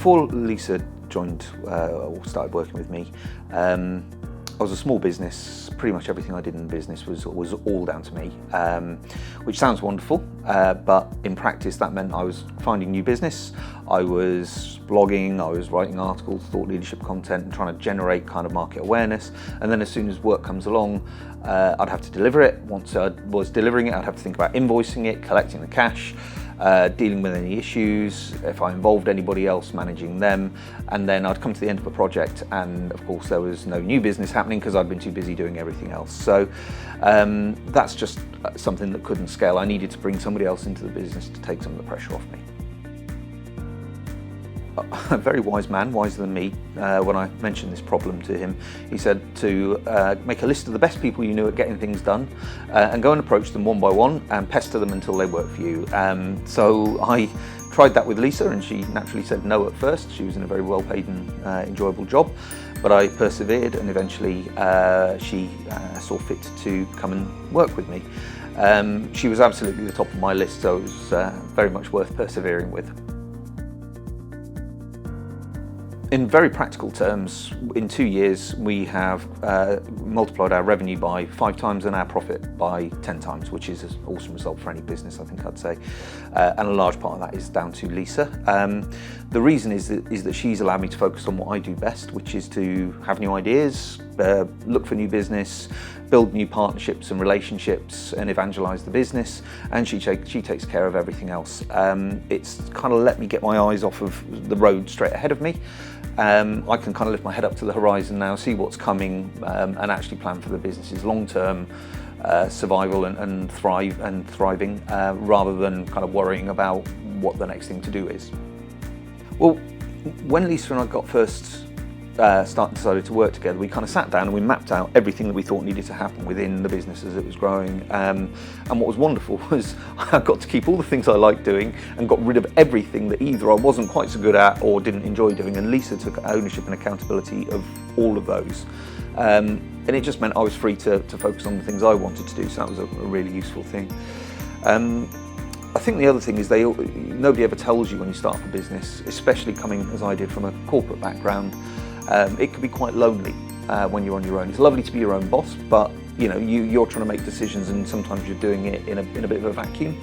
Before Lisa joined or started working with me, I was a small business. Pretty much everything I did in the business was all down to me, which sounds wonderful, but in practice that meant I was finding new business, I was blogging, I was writing articles, thought leadership content, and trying to generate kind of market awareness. And then as soon as work comes along, I'd have to deliver it. Once I was delivering it, I'd have to think about invoicing it, collecting the cash, dealing with any issues, if I involved anybody else, managing them, and then I'd come to the end of a project and of course there was no new business happening because I'd been too busy doing everything else. So that's just something that couldn't scale. I needed to bring somebody else into the business to take some of the pressure off me. A very wise man, wiser than me, when I mentioned this problem to him, he said to make a list of the best people you knew at getting things done and go and approach them one by one and pester them until they work for you. So I tried that with Lisa and she naturally said no at first. She was in a very well paid and enjoyable job, but I persevered and eventually she saw fit to come and work with me. She was absolutely the top of my list, so it was very much worth persevering with. In very practical terms, in 2 years we have multiplied our revenue by 5 times and our profit by 10 times, which is an awesome result for any business, I think I'd say. And a large part of that is down to Lisa. The reason is that she's allowed me to focus on what I do best, which is to have new ideas, look for new business, build new partnerships and relationships and evangelise the business, and she takes care of everything else. It's kind of let me get my eyes off of the road straight ahead of me. I can kind of lift my head up to the horizon now, see what's coming, and actually plan for the business's long-term survival and thriving, rather than kind of worrying about what the next thing to do is. Well, when Lisa and I got first decided to work together, we kind of sat down and we mapped out everything that we thought needed to happen within the business as it was growing. And what was wonderful was I got to keep all the things I liked doing and got rid of everything that either I wasn't quite so good at or didn't enjoy doing. And Lisa took ownership and accountability of all of those. And it just meant I was free to focus on the things I wanted to do. So that was a really useful thing. I think the other thing is nobody ever tells you when you start up a business, especially coming as I did from a corporate background. It can be quite lonely when you're on your own. It's lovely to be your own boss, but you're trying to make decisions and sometimes you're doing it in a bit of a vacuum.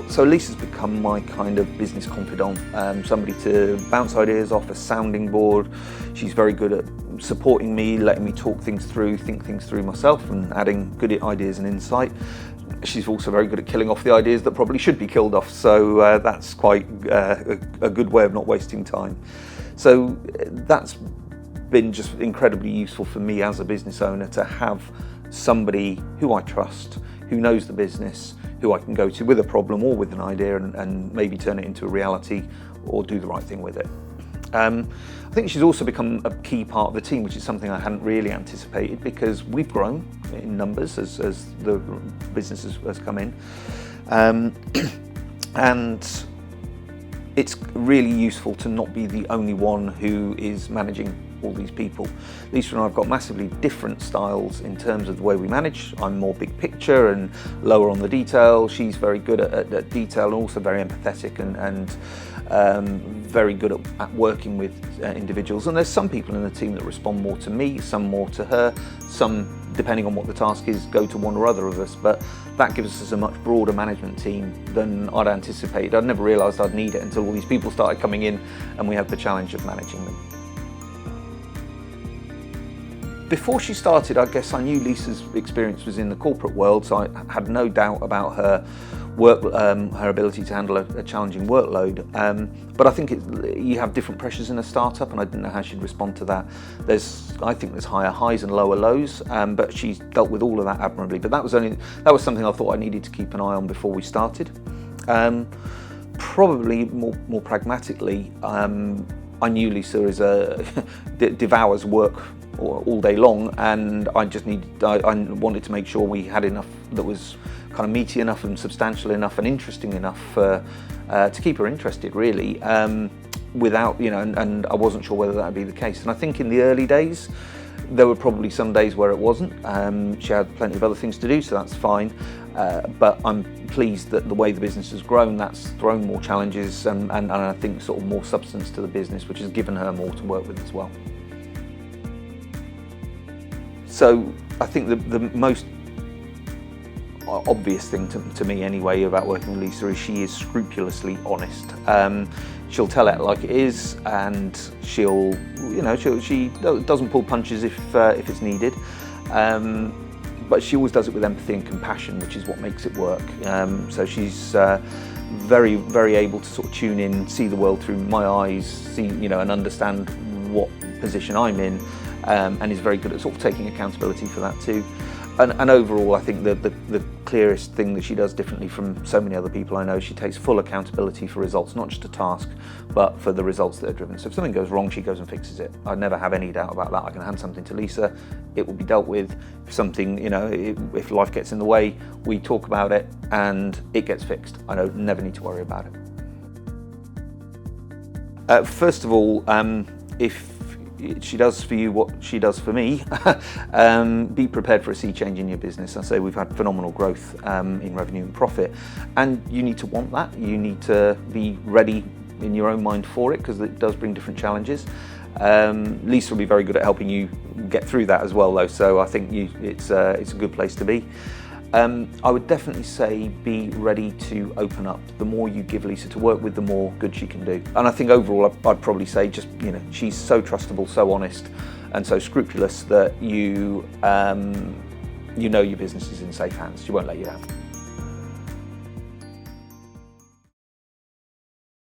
So Lisa's become my kind of business confidant, somebody to bounce ideas off, a sounding board. She's very good at supporting me, letting me talk things through, think things through myself and adding good ideas and insight. She's also very good at killing off the ideas that probably should be killed off, so that's quite a good way of not wasting time. So that's been just incredibly useful for me as a business owner to have somebody who I trust, who knows the business, who I can go to with a problem or with an idea and maybe turn it into a reality or do the right thing with it. I think she's also become a key part of the team, which is something I hadn't really anticipated because we've grown in numbers as the business has come in. And it's really useful to not be the only one who is managing all these people. Lisa and I have got massively different styles in terms of the way we manage. I'm more big picture and lower on the detail. She's very good at detail and also very empathetic and very good at working with individuals. And there's some people in the team that respond more to me, some more to her, some, depending on what the task is, go to one or other of us. But that gives us a much broader management team than I'd anticipated. I'd never realised I'd need it until all these people started coming in and we had the challenge of managing them. Before she started, I guess I knew Lisa's experience was in the corporate world, so I had no doubt about her work, her ability to handle a challenging workload. But I think you have different pressures in a startup, and I didn't know how she'd respond to that. I think there's higher highs and lower lows, but she's dealt with all of that admirably. But that was something I thought I needed to keep an eye on before we started. Probably more pragmatically, I knew Lisa devours work all day long, and I wanted to make sure we had enough that was kind of meaty enough and substantial enough and interesting enough to keep her interested, really, without, and I wasn't sure whether that would be the case. And I think in the early days, There were probably some days where it wasn't. She had plenty of other things to do, so that's fine. But I'm pleased that the way the business has grown, that's thrown more challenges and I think sort of more substance to the business, which has given her more to work with as well. So I think the most obvious thing to me anyway about working with Lisa is she is scrupulously honest. She'll tell it like it is, and she doesn't pull punches if it's needed. But she always does it with empathy and compassion, which is what makes it work. So she's very, very able to sort of tune in, see the world through my eyes, see, and understand what position I'm in, and is very good at sort of taking accountability for that too. And overall, I think the clearest thing that she does differently from so many other people I know, she takes full accountability for results, not just a task, but for the results that are driven. So if something goes wrong, she goes and fixes it. I never have any doubt about that. I can hand something to Lisa, it will be dealt with. If something, if life gets in the way, we talk about it and it gets fixed. I never need to worry about it. First of all, if she does for you what she does for me, be prepared for a sea change in your business. I say we've had phenomenal growth in revenue and profit, and you need to want that. You need to be ready in your own mind for it, because it does bring different challenges. Lisa will be very good at helping you get through that as well though, so I think it's a good place to be. I would definitely say be ready to open up. The more you give Lisa to work with, the more good she can do. And I think overall, I'd probably say just, she's so trustable, so honest, and so scrupulous that your business is in safe hands. She won't let you down.